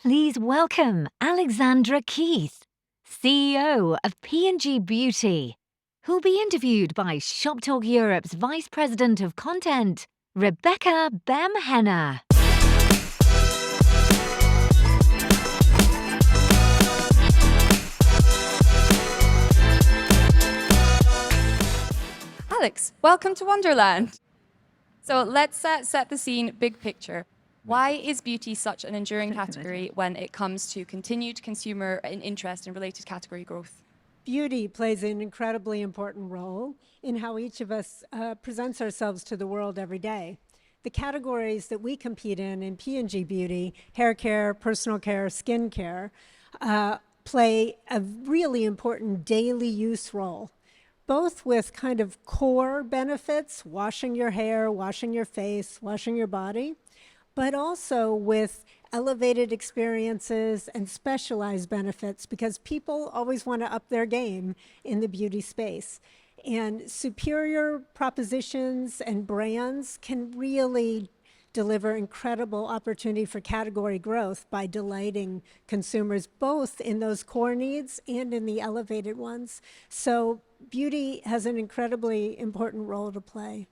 Please welcome Alexandra Keith, CEO of P&G Beauty, who'll be interviewed by Shop Talk Europe's Vice President of Content, Rebecca Bemhenner. Alex, welcome to Wonderland. So let's set the scene, big picture. Why is beauty such an enduring category when it comes to continued consumer interest in related category growth? Beauty plays an incredibly important role in how each of us presents ourselves to the world every day. The categories that we compete in P&G Beauty, hair care, personal care, skin care, play a really important daily use role, both with kind of core benefits, washing your hair, washing your face, washing your body, but also with elevated experiences and specialized benefits, because people always want to up their game in the beauty space. And superior propositions and brands can really deliver incredible opportunity for category growth by delighting consumers both in those core needs and in the elevated ones. So beauty has an incredibly important role to play.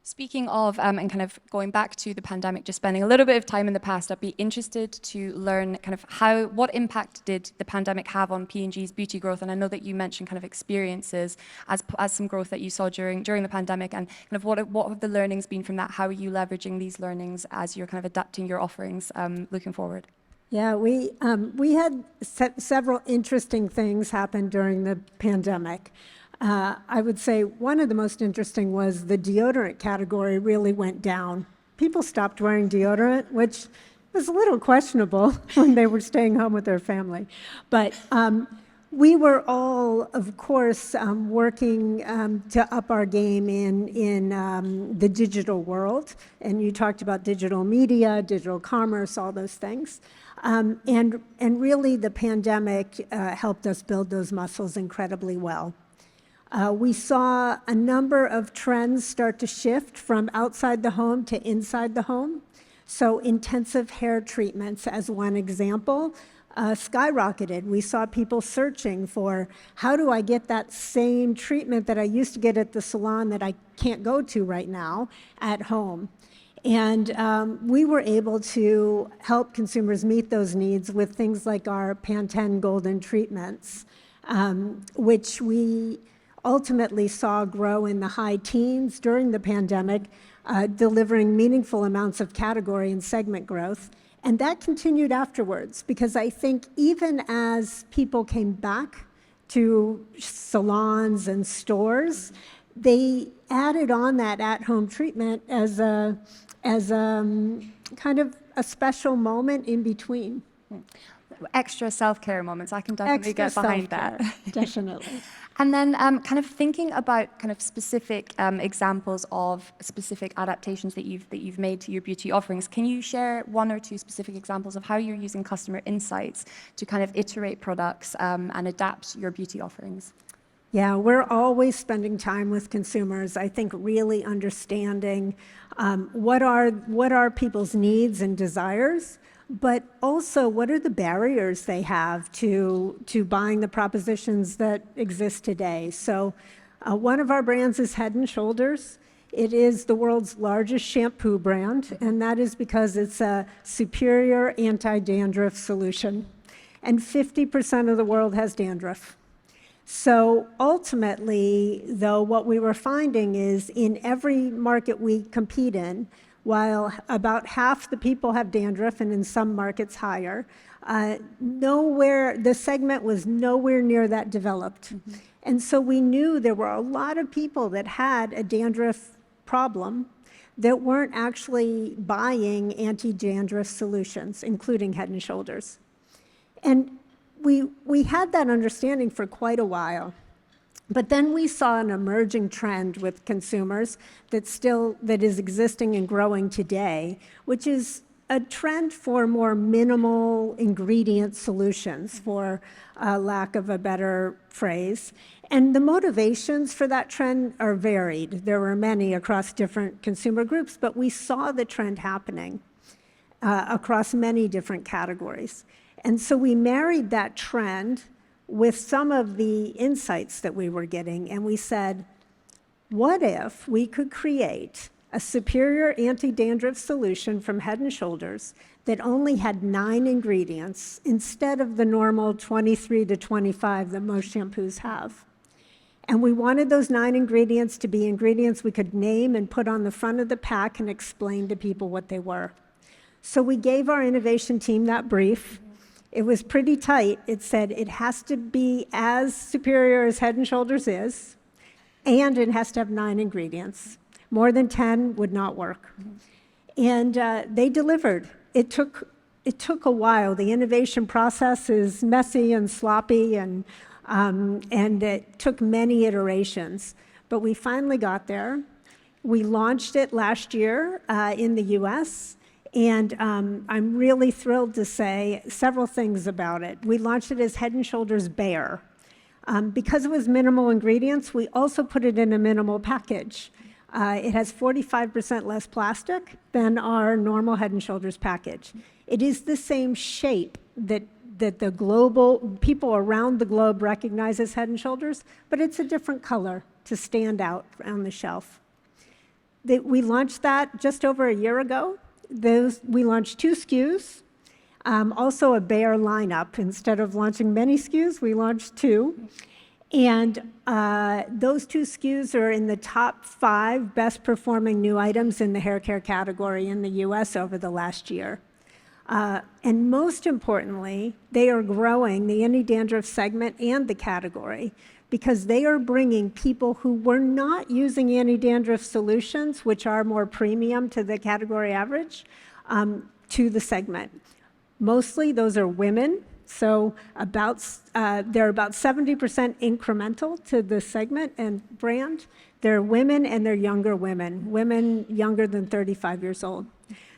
Speaking of, and kind of going back to the pandemic, just spending a little bit of time in the past, I'd be interested to learn kind of what impact did the pandemic have on P&G's beauty growth? And I know that you mentioned kind of experiences as some growth that you saw during the pandemic, and kind of what have the learnings been from that? How are you leveraging these learnings as you're kind of adapting your offerings looking forward? Yeah, we had several interesting things happen during the pandemic. I would say one of the most interesting was the deodorant category really went down. People stopped wearing deodorant, which was a little questionable when they were staying home with their family. But we were all, of course, working to up our game in the digital world. And you talked about digital media, digital commerce, all those things. And really the pandemic helped us build those muscles incredibly well. We saw a number of trends start to shift from outside the home to inside the home. So intensive hair treatments, as one example, skyrocketed. We saw people searching for, how do I get that same treatment that I used to get at the salon that I can't go to right now at home? And we were able to help consumers meet those needs with things like our Pantene Golden treatments, which we ultimately saw grow in the high teens during the pandemic, delivering meaningful amounts of category and segment growth. And that continued afterwards, because I think even as people came back to salons and stores, they added on that at-home treatment as a kind of a special moment in between. Extra self-care moments, I can definitely get behind that. Definitely. And then kind of thinking about kind of specific examples of specific adaptations that you've made to your beauty offerings, can you share one or two specific examples of how you're using customer insights to kind of iterate products and adapt your beauty offerings? Yeah, we're always spending time with consumers, I think really understanding what are people's needs and desires, but also what are the barriers they have to buying the propositions that exist today. So one of our brands is Head & Shoulders. It is the world's largest shampoo brand, and that is because it's a superior anti-dandruff solution. And 50% of the world has dandruff. So ultimately, though, what we were finding is in every market we compete in, while about half the people have dandruff, and in some markets higher, the segment was nowhere near that developed. Mm-hmm. And so we knew there were a lot of people that had a dandruff problem that weren't actually buying anti-dandruff solutions, including Head & Shoulders. And we had that understanding for quite a while. But then we saw an emerging trend with consumers that is existing and growing today, which is a trend for more minimal ingredient solutions, for lack of a better phrase. And the motivations for that trend are varied. There were many across different consumer groups, but we saw the trend happening. across many different categories. And so we married that trend with some of the insights that we were getting, and we said, what if we could create a superior anti-dandruff solution from Head & Shoulders that only had 9 ingredients instead of the normal 23 to 25 that most shampoos have? And we wanted those 9 ingredients to be ingredients we could name and put on the front of the pack and explain to people what they were. So we gave our innovation team that brief. It was pretty tight. It said it has to be as superior as Head & Shoulders is, and it has to have 9 ingredients. More than 10 would not work. And they delivered. It took a while. The innovation process is messy and sloppy, and it took many iterations. But we finally got there. We launched it last year in the US, and I'm really thrilled to say several things about it. We launched it as Head & Shoulders Bare. Because it was minimal ingredients, we also put it in a minimal package. It has 45% less plastic than our normal Head & Shoulders package. It is the same shape that the global people around the globe recognize as Head & Shoulders, but it's a different color to stand out on the shelf. We launched that just over a year ago. We launched 2 SKUs, also a Bare lineup. Instead of launching many SKUs, we launched 2. And those 2 SKUs are in the top 5 best performing new items in the hair care category in the US over the last year. And most importantly, they are growing the anti-dandruff segment and the category because they are bringing people who were not using anti-dandruff solutions, which are more premium to the category average, to the segment. Mostly those are women. So they're about 70% incremental to the segment and brand. They're women and they're younger women younger than 35 years old.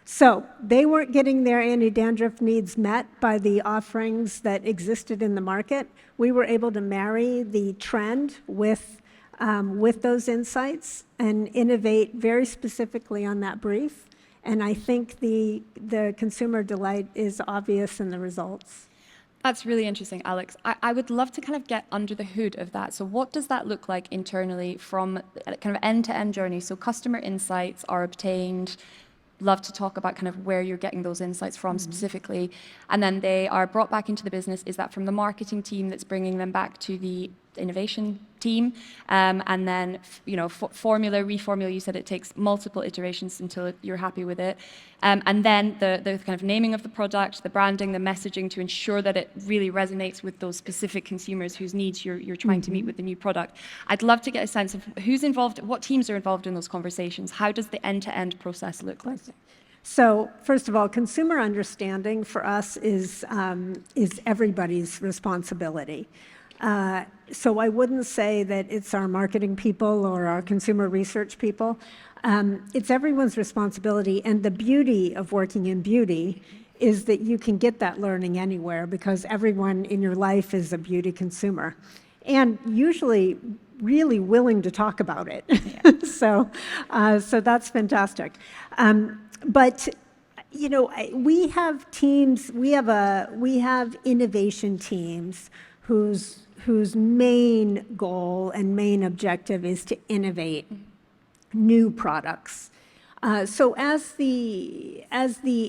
So they weren't getting their anti-dandruff needs met by the offerings that existed in the market. We were able to marry the trend with those insights and innovate very specifically on that brief. And I think the consumer delight is obvious in the results. That's really interesting, Alex. I would love to kind of get under the hood of that. So what does that look like internally from a kind of end-to-end journey? So customer insights are obtained. Love to talk about kind of where you're getting those insights from specifically. And then they are brought back into the business. Is that from the marketing team that's bringing them back to the innovation team? And then, reformula, you said it takes multiple iterations until you're happy with it. And then the kind of naming of the product, the branding, the messaging to ensure that it really resonates with those specific consumers whose needs you're trying to meet with the new product. I'd love to get a sense of who's involved, what teams are involved in those conversations. How does the end-to-end process look like? So first of all, consumer understanding for us is everybody's responsibility. So I wouldn't say that it's our marketing people or our consumer research people. It's everyone's responsibility. And the beauty of working in beauty is that you can get that learning anywhere because everyone in your life is a beauty consumer and usually really willing to talk about it. Yeah. So that's fantastic. But we have teams. We have innovation teams whose main goal and main objective is to innovate new products. So as the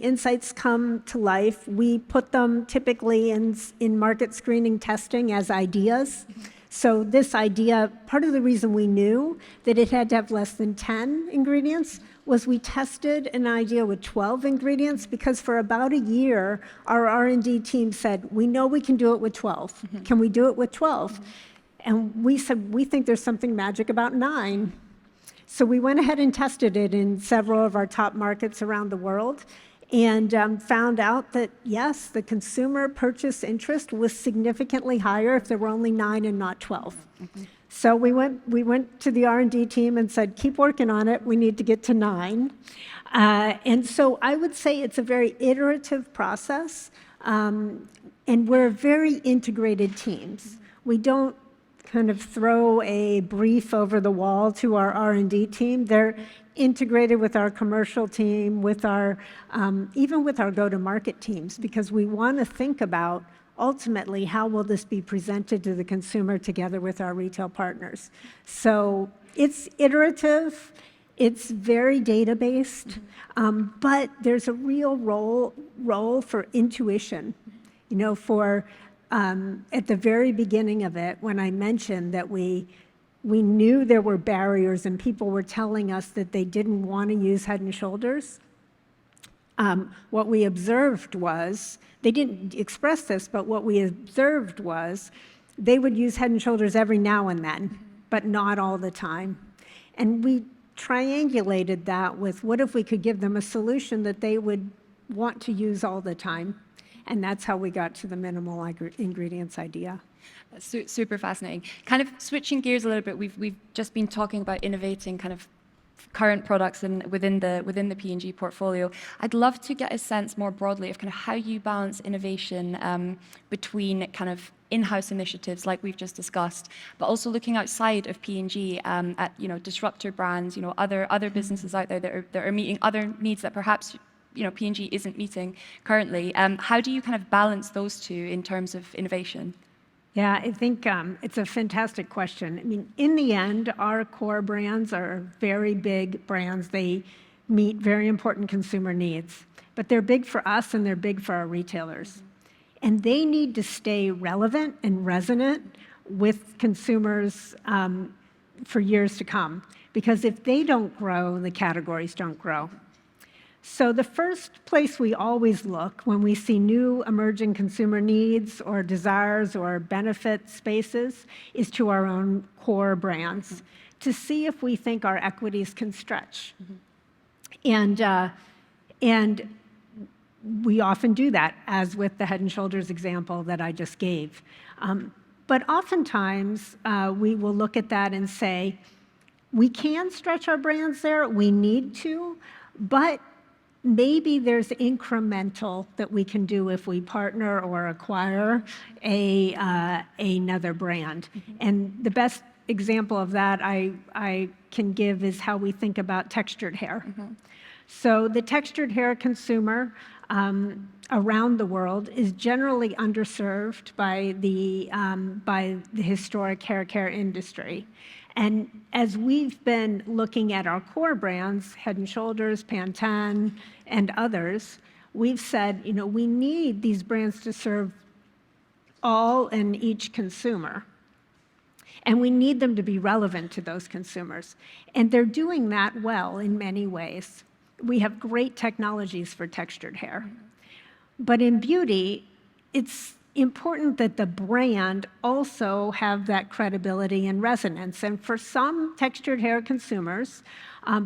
insights come to life, we put them typically in market screening testing as ideas. So this idea, part of the reason we knew that it had to have less than 10 ingredients was we tested an idea with 12 ingredients because for about a year, our R&D team said, we know we can do it with 12. Mm-hmm. Can we do it with 12? Mm-hmm. And we said, we think there's something magic about 9. So we went ahead and tested it in several of our top markets around the world and found out that, yes, the consumer purchase interest was significantly higher if there were only 9 and not 12. Mm-hmm. So we went to the R&D team and said, keep working on it. We need to get to 9. And so I would say it's a very iterative process, and we're very integrated teams. We don't kind of throw a brief over the wall to our R&D team. They're integrated with our commercial team, with our, even with our go-to-market teams, because we want to think about ultimately how will this be presented to the consumer together with our retail partners. So it's iterative, it's very data-based, but there's a real role for intuition. You know, at the very beginning of it, when I mentioned that we knew there were barriers and people were telling us that they didn't want to use Head & Shoulders, what we observed was, they didn't express this, but what we observed was they would use Head & Shoulders every now and then, but not all the time. And we triangulated that with what if we could give them a solution that they would want to use all the time? And that's how we got to the minimal ingredients idea. That's super fascinating. Kind of switching gears a little bit, we've just been talking about innovating kind of current products and within the P&G portfolio. I'd love to get a sense more broadly of kind of how you balance innovation between kind of in-house initiatives like we've just discussed, but also looking outside of P&G at disruptor brands, other businesses out there that are meeting other needs that perhaps P&G isn't meeting currently. How do you kind of balance those two in terms of innovation? Yeah, I think it's a fantastic question. I mean, in the end, our core brands are very big brands. They meet very important consumer needs, but they're big for us and they're big for our retailers. And they need to stay relevant and resonant with consumers for years to come, because if they don't grow, the categories don't grow. So the first place we always look when we see new emerging consumer needs or desires or benefit spaces is to our own core brands to see if we think our equities can stretch. And we often do that, as with the Head & Shoulders example that I just gave. But oftentimes, we will look at that and say, we can stretch our brands there, we need to, but maybe there's incremental that we can do if we partner or acquire another brand. And the best example of that I can give is how we think about textured hair. So the textured hair consumer around the world is generally underserved by the historic hair care industry. And as we've been looking at our core brands, Head & Shoulders, Pantene, and others, we've said, we need these brands to serve all and each consumer. And we need them to be relevant to those consumers. And they're doing that well in many ways. We have great technologies for textured hair. But in beauty, it's important that the brand also have that credibility and resonance. And for some textured hair consumers,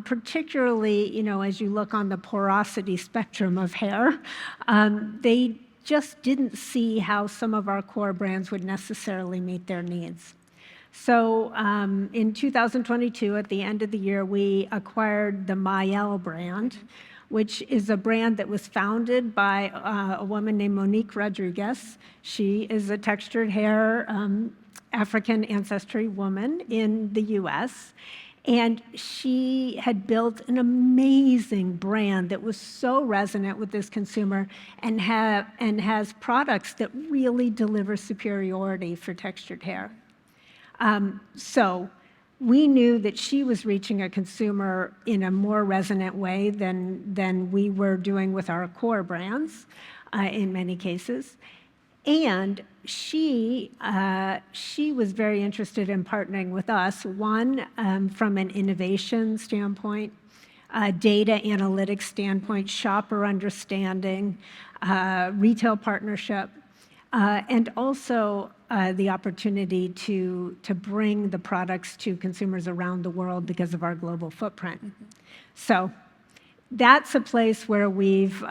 particularly, as you look on the porosity spectrum of hair, they just didn't see how some of our core brands would necessarily meet their needs. So in 2022, at the end of the year, we acquired the Mielle brand, which is a brand that was founded by a woman named Monique Rodriguez. She is a textured hair African ancestry woman in the US. And she had built an amazing brand that was so resonant with this consumer and has products that really deliver superiority for textured hair. So we knew that she was reaching a consumer in a more resonant way than we were doing with our core brands in many cases. And she was very interested in partnering with us, one, from an innovation standpoint, data analytics standpoint, shopper understanding, retail partnership, and also the opportunity to bring the products to consumers around the world because of our global footprint. So that's a place where we've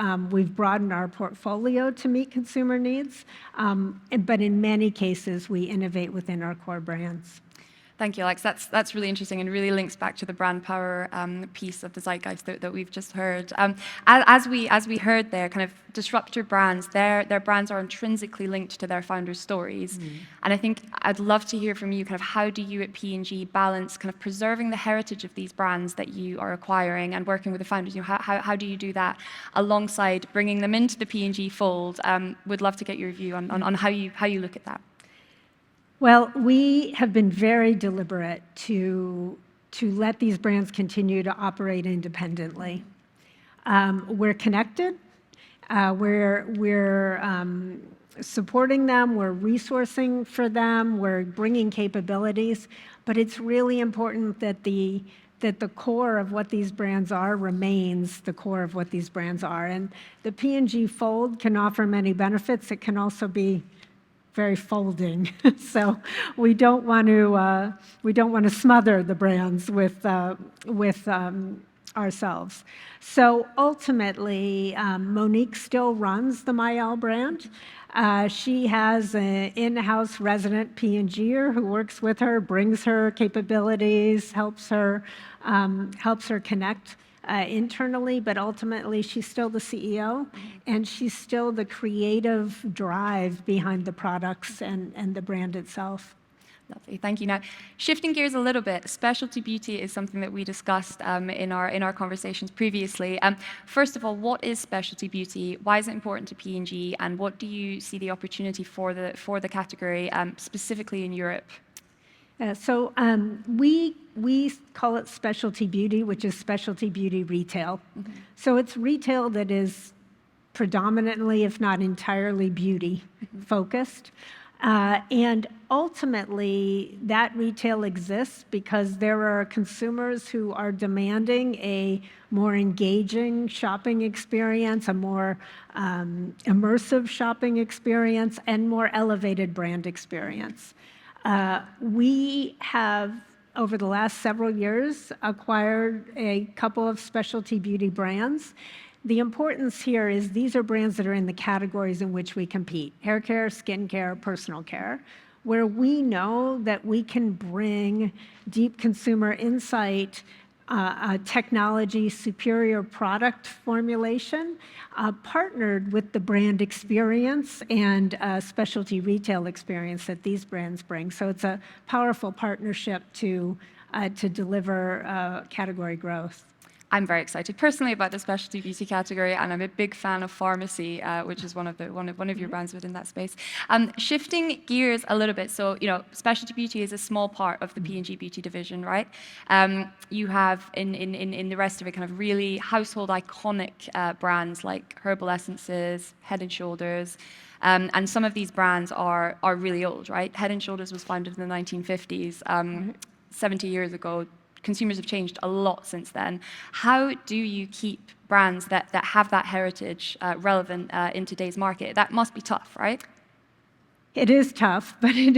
broadened our portfolio to meet consumer needs, but in many cases, we innovate within our core brands. Thank you, Alex. That's really interesting and really links back to the brand power piece of the zeitgeist that we've just heard. As we heard there, kind of disruptor brands, their brands are intrinsically linked to their founders' stories. And I think I'd love to hear from you, kind of how do you at P&G balance kind of preserving the heritage of these brands that you are acquiring and working with the founders? You know, how do you do that alongside bringing them into the P&G fold? Would love to get your view on how you look at that. Well, we have been very deliberate to let these brands continue to operate independently. We're connected. We're supporting them. We're resourcing for them. We're bringing capabilities. But it's really important that the core of what these brands are remains the core of what these brands are. And the P&G fold can offer many benefits. It can also be very folding. So we don't want to smother the brands with ourselves. So ultimately, Monique still runs the Mayel brand. She has an in-house resident P&Ger who works with her, brings her capabilities, helps her connect internally, but ultimately she's still the CEO, and she's still the creative drive behind the products and the brand itself. Lovely, thank you. Now, shifting gears a little bit, specialty beauty is something that we discussed in our conversations previously. First of all, what is specialty beauty? Why is it important to P&G? And what do you see the opportunity for the category, specifically in Europe? So we call it specialty beauty, which is specialty beauty retail. So it's retail that is predominantly, if not entirely, beauty focused. And ultimately, that retail exists because there are consumers who are demanding a more engaging shopping experience, a more immersive shopping experience, and more elevated brand experience. We have, over the last several years, acquired a couple of specialty beauty brands. The importance here is these are brands that are in the categories in which we compete: hair care, skin care, personal care, where we know that we can bring deep consumer insight, technology, superior product formulation, partnered with the brand experience and specialty retail experience that these brands bring. So it's a powerful partnership to deliver category growth. I'm very excited personally about the specialty beauty category, and I'm a big fan of Pharmacy, which is one of your brands within that space. Shifting gears a little bit, so specialty beauty is a small part of the P&G beauty division, right? You have in the rest of it kind of really household iconic brands like Herbal Essences, Head and Shoulders. And some of these brands are really old, right? Head and Shoulders was founded in the 1950s, 70 years ago. Consumers have changed a lot since then. How do you keep brands that have that heritage relevant in today's market? That must be tough, right? It is tough, but it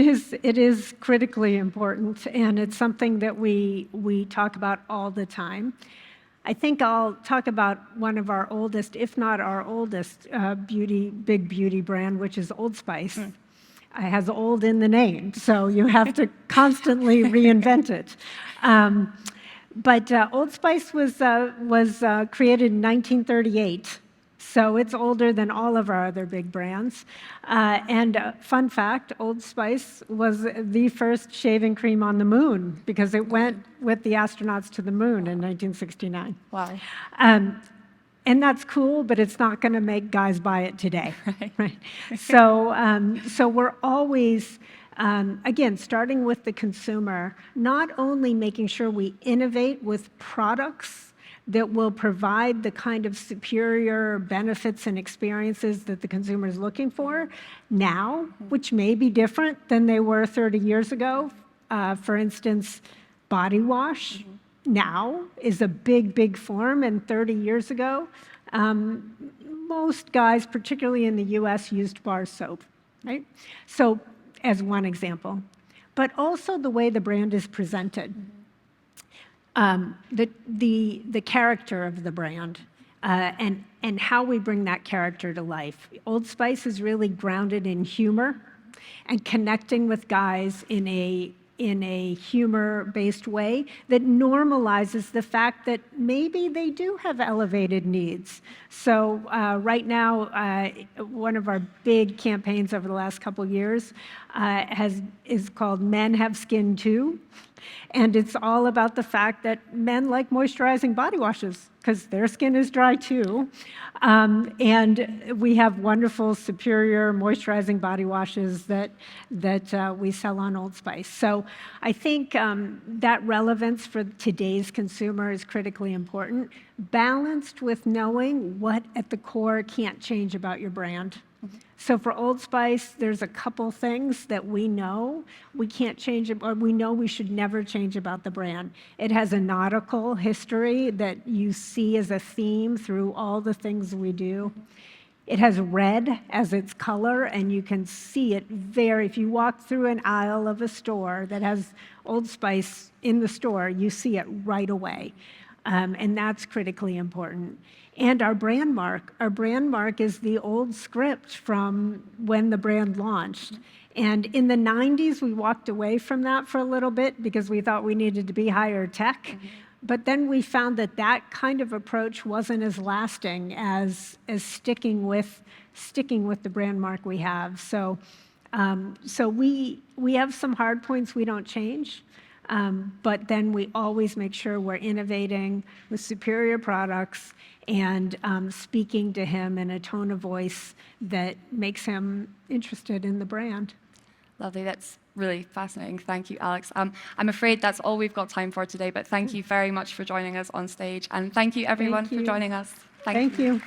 is critically important, and it's something that we talk about all the time. I think I'll talk about one of our oldest, if not our oldest, big beauty brand, which is Old Spice. It has old in the name, so you have to constantly reinvent it. But Old Spice was created in 1938, so it's older than all of our other big brands. And fun fact, Old Spice was the first shaving cream on the moon because it went with the astronauts to the moon in 1969. Wow. And that's cool, but it's not going to make guys buy it today. Right? So we're always, again, starting with the consumer, not only making sure we innovate with products that will provide the kind of superior benefits and experiences that the consumer is looking for now, which may be different than they were 30 years ago. For instance, body wash. Now is a big form, and 30 years ago, most guys, particularly in the US, used bar soap, right? So, as one example, but also the way the brand is presented, the character of the brand, and how we bring that character to life. Old Spice is really grounded in humor and connecting with guys in in a humor-based way that normalizes the fact that maybe they do have elevated needs. So right now, one of our big campaigns over the last couple years is called Men Have Skin Too. And it's all about the fact that men like moisturizing body washes because their skin is dry too. And we have wonderful, superior moisturizing body washes that we sell on Old Spice. So I think that relevance for today's consumer is critically important, balanced with knowing what at the core can't change about your brand. So for Old Spice, there's a couple things that we know we can't change, or we know we should never change about the brand. It has a nautical history that you see as a theme through all the things we do. It has red as its color, and you can see it if you walk through an aisle of a store that has Old Spice in the store, you see it right away. And that's critically important. And our brand mark. Our brand mark is the old script from when the brand launched. And in the 90s, we walked away from that for a little bit because we thought we needed to be higher tech. But then we found that that kind of approach wasn't as lasting as sticking with the brand mark we have. So we have some hard points we don't change. But then we always make sure we're innovating with superior products and speaking to him in a tone of voice that makes him interested in the brand. Lovely. That's really fascinating. Thank you, Alex. I'm afraid that's all we've got time for today, but thank you very much for joining us on stage. And thank you, everyone, for joining us. Thank you.